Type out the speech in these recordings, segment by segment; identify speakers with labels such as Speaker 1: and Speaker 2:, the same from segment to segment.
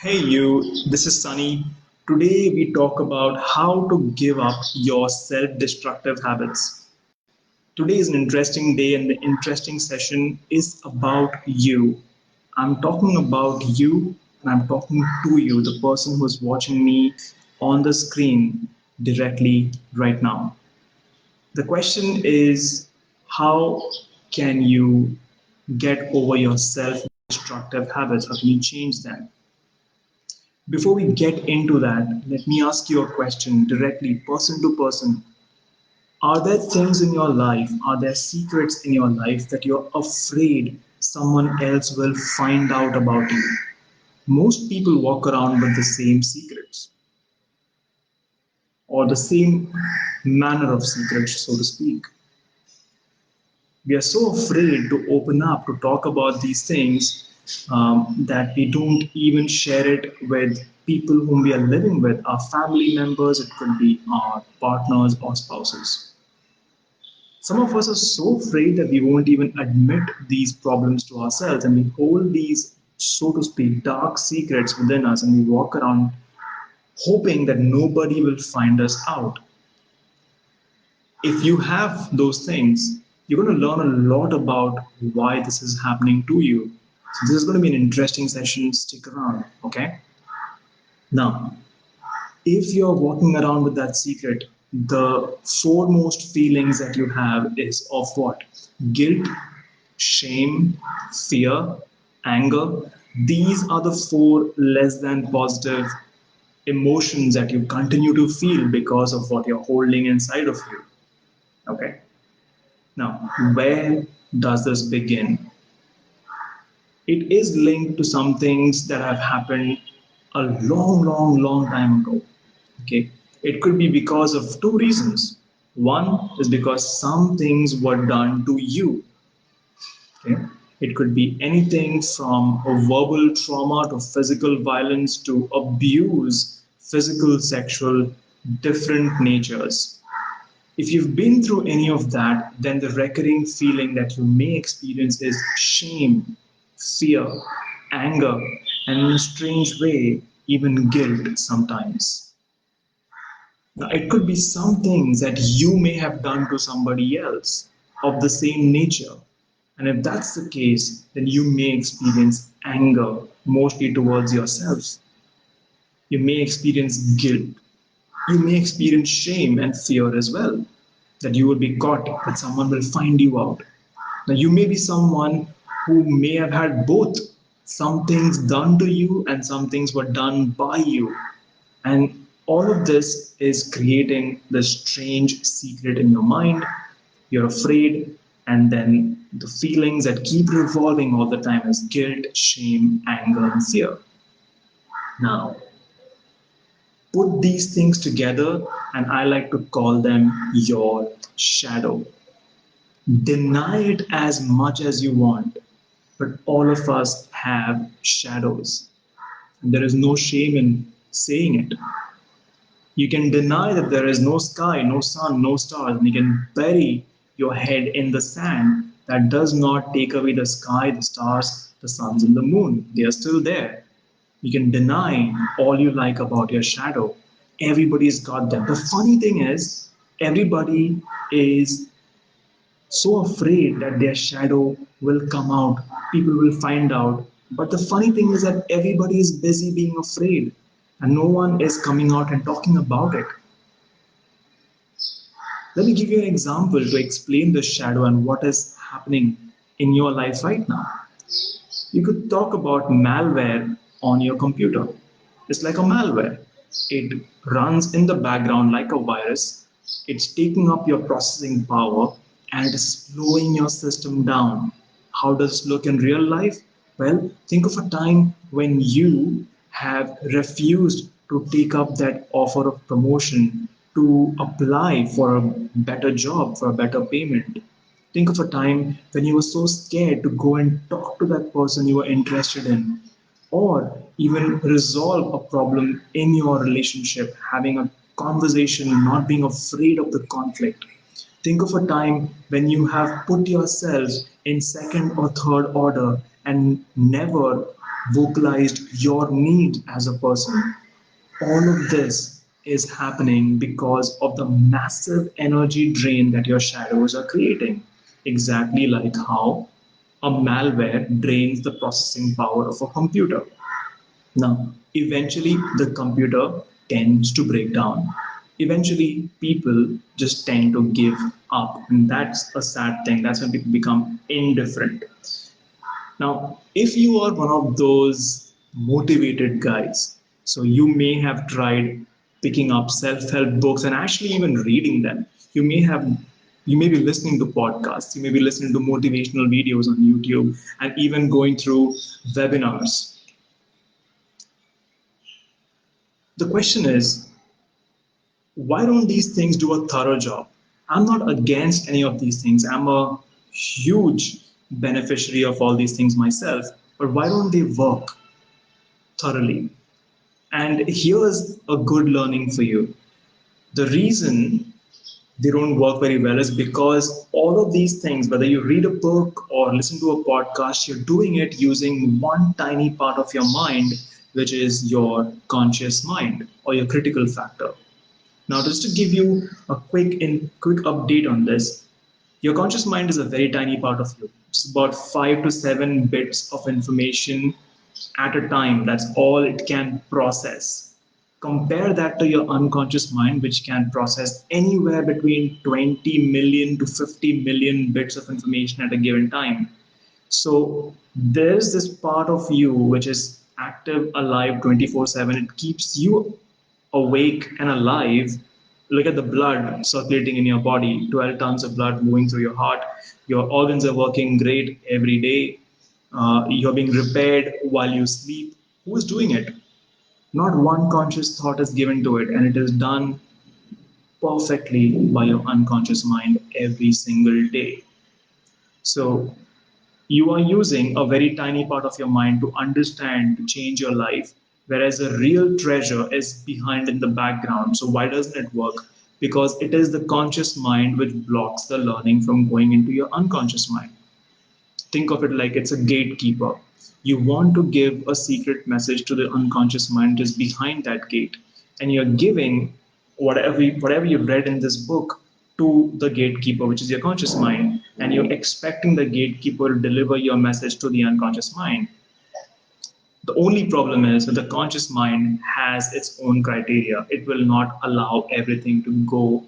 Speaker 1: Hey you, this is Sunny. Today we talk about how to give up your self-destructive habits. Today is an interesting day and the interesting session is about you. I'm talking about you and I'm talking to you, the person who's watching me on the screen directly right now. The question is, how can you get over your self-destructive habits? How can you change them? Before we get into that, let me ask you a question directly, person to person. Are there things in your life, are there secrets in your life that you're afraid someone else will find out about you? Most people walk around with the same secrets or the same manner of secrets, so to speak. We are so afraid to open up, to talk about these things, that we don't even share it with people whom we are living with, our family members, it could be our partners or spouses. Some of us are so afraid that we won't even admit these problems to ourselves, and we hold these, so to speak, dark secrets within us, and we walk around hoping that nobody will find us out. If you have those things, you're going to learn a lot about why this is happening to you. So this is going to be an interesting session. Stick around, okay? Now, if you're walking around with that secret, the foremost feelings that you have is of what? Guilt, shame, fear, anger. These are the four less than positive emotions that you continue to feel because of what you're holding inside of you. Okay. Now, where does this begin? It is linked to some things that have happened a long time ago. Okay, it could be because of two reasons. One is because some things were done to you. Okay, it could be anything from a verbal trauma to physical violence to abuse, physical, sexual, different natures. If you've been through any of that, then the recurring feeling that you may experience is shame, fear, anger, and in a strange way, even guilt sometimes. Now, it could be some things that you may have done to somebody else of the same nature. And if that's the case, then you may experience anger mostly towards yourself. You may experience guilt. You may experience shame and fear as well, that you will be caught, that someone will find you out. Now, you may be someone who may have had both, some things done to you and some things were done by you. And all of this is creating this strange secret in your mind. You're afraid, and then the feelings that keep revolving all the time is guilt, shame, anger, and fear. Now, put these things together, and I like to call them your shadow. Deny it as much as you want, but all of us have shadows. There is no shame in saying it. You can deny that there is no sky, no sun, no stars, and you can bury your head in the sand. That does not take away the sky, the stars, the suns, and the moon. They are still there. You can deny all you like about your shadow. Everybody's got them. The funny thing is, everybody is so afraid that their shadow will come out, people will find out. But the funny thing is that everybody is busy being afraid and no one is coming out and talking about it. Let me give you an example to explain the shadow and what is happening in your life right now. You could talk about malware on your computer. It's like a malware. It runs in the background like a virus. It's taking up your processing power and it is slowing your system down. How does it look in real life? Well, think of a time when you have refused to take up that offer of promotion, to apply for a better job, for a better payment. Think of a time when you were so scared to go and talk to that person you were interested in, or even resolve a problem in your relationship, having a conversation, not being afraid of the conflict. Think of a time when you have put yourself in second or third order and never vocalized your need as a person. All of this is happening because of the massive energy drain that your shadows are creating. Exactly like how a malware drains the processing power of a computer. Now, eventually, the computer tends to break down. Eventually, people just tend to give up, and that's a sad thing. That's when people become indifferent. Now, if you are one of those motivated guys, so you may have tried picking up self-help books and actually even reading them. You may be listening to podcasts, you may be listening to motivational videos on YouTube, and even going through webinars. The question is, why don't these things do a thorough job? I'm not against any of these things. I'm a huge beneficiary of all these things myself. But why don't they work thoroughly? And here's a good learning for you. The reason they don't work very well is because all of these things, whether you read a book or listen to a podcast, you're doing it using one tiny part of your mind, which is your conscious mind or your critical factor. Now, just to give you a quick update on this, your conscious mind is a very tiny part of you. It's about 5 to 7 bits of information at a time. That's all it can process. Compare that to your unconscious mind, which can process anywhere between 20 million to 50 million bits of information at a given time. So there's this part of you which is active, alive 24/7. It keeps you awake and alive. Look at the blood circulating in your body, 12 tons of blood moving through your heart. Your organs are working great every day. You're being repaired while you sleep. Who is doing it? Not one conscious thought is given to it, and it is done perfectly by your unconscious mind every single day. So you are using a very tiny part of your mind to understand, to change your life, whereas the real treasure is behind in the background. So why doesn't it work? Because it is the conscious mind which blocks the learning from going into your unconscious mind. Think of it like it's a gatekeeper. You want to give a secret message to the unconscious mind just behind that gate, and you're giving whatever you've read in this book to the gatekeeper, which is your conscious mind, and you're expecting the gatekeeper to deliver your message to the unconscious mind. The only problem is that the conscious mind has its own criteria. It will not allow everything to go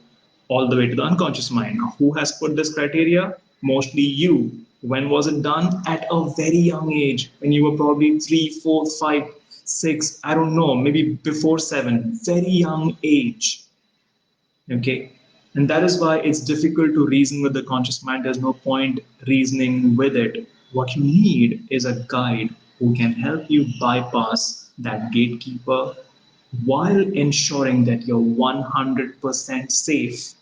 Speaker 1: all the way to the unconscious mind. Who has put this criteria? Mostly you. When was it done? At a very young age, when you were probably 3, 4, 5, 6, I don't know, maybe before 7, very young age. Okay. And that is why it's difficult to reason with the conscious mind. There's no point reasoning with it. What you need is a guide who can help you bypass that gatekeeper while ensuring that you're 100% safe.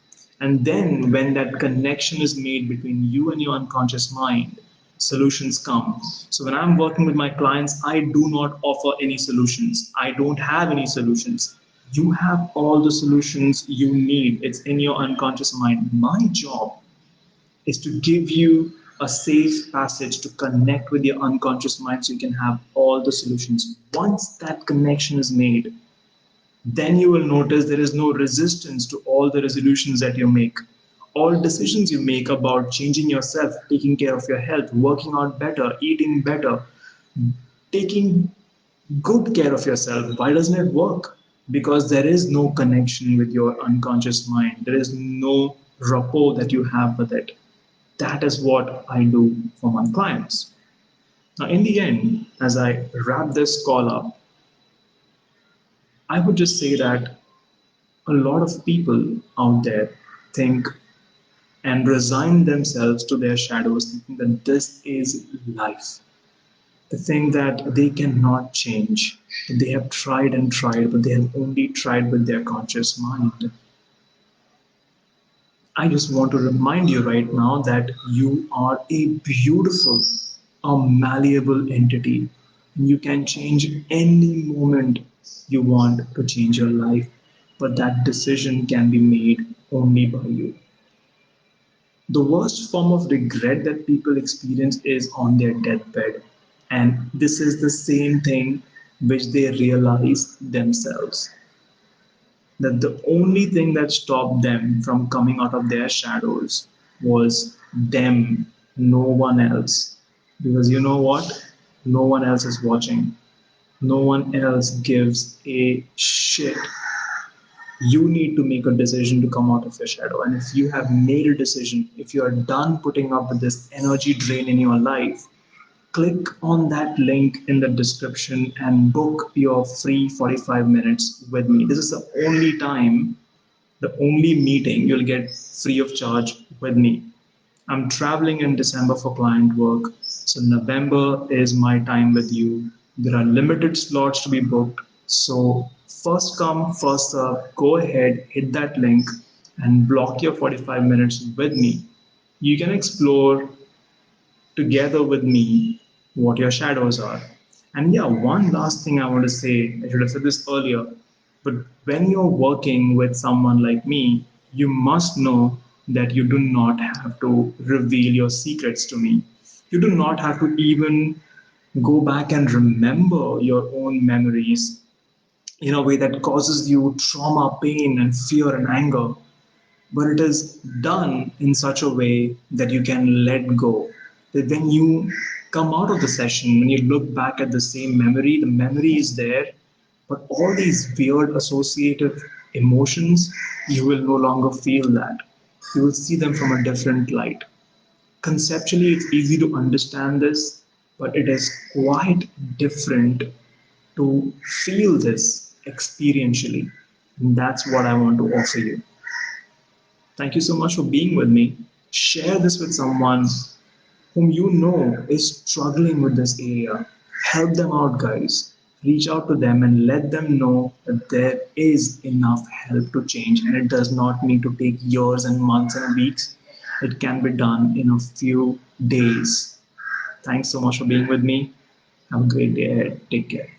Speaker 1: And then, when that connection is made between you and your unconscious mind, solutions come. So, when I'm working with my clients, I do not offer any solutions. I don't have any solutions. You have all the solutions you need. It's in your unconscious mind. My job is to give you a safe passage to connect with your unconscious mind so you can have all the solutions. Once that connection is made, then you will notice there is no resistance to all the resolutions that you make. All decisions you make about changing yourself, taking care of your health, working out better, eating better, taking good care of yourself, why doesn't it work? Because there is no connection with your unconscious mind. There is no rapport that you have with it. That is what I do for my clients. Now, in the end, as I wrap this call up, I would just say that a lot of people out there think and resign themselves to their shadows, thinking that this is life. They think that they cannot change. They have tried and tried, but they have only tried with their conscious mind. I just want to remind you right now that you are a beautiful, a malleable entity. You can change any moment you want to change your life, but that decision can be made only by you. The worst form of regret that people experience is on their deathbed. And this is the same thing which they realize themselves, that the only thing that stopped them from coming out of their shadows was them, no one else. Because you know what? No one else is watching. No one else gives a shit. You need to make a decision to come out of your shadow. And if you have made a decision, if you are done putting up with this energy drain in your life, click on that link in the description and book your free 45 minutes with me. This is the only time, the only meeting you'll get free of charge with me. I'm traveling in December for client work, so November is my time with you. There are limited slots to be booked, so first come, first serve. Go ahead, hit that link, and block your 45 minutes with me. You can explore together with me what your shadows are. And yeah, one last thing I want to say, I should have said this earlier, but when you're working with someone like me, you must know that you do not have to reveal your secrets to me. You do not have to even go back and remember your own memories in a way that causes you trauma, pain, and fear and anger, but it is done in such a way that you can let go. That when you come out of the session, when you look back at the memory is there, but all these weird associative emotions, you will no longer feel that. You will see them from a different light. Conceptually, it's easy to understand this, but it is quite different to feel this experientially. And that's what I want to offer you. Thank you so much for being with me. Share this with someone whom you know is struggling with this area. Help them out, guys. Reach out to them and let them know that there is enough help to change, and it does not need to take years and months and weeks. It can be done in a few days. Thanks so much for being with me. Have a great day ahead. Take care.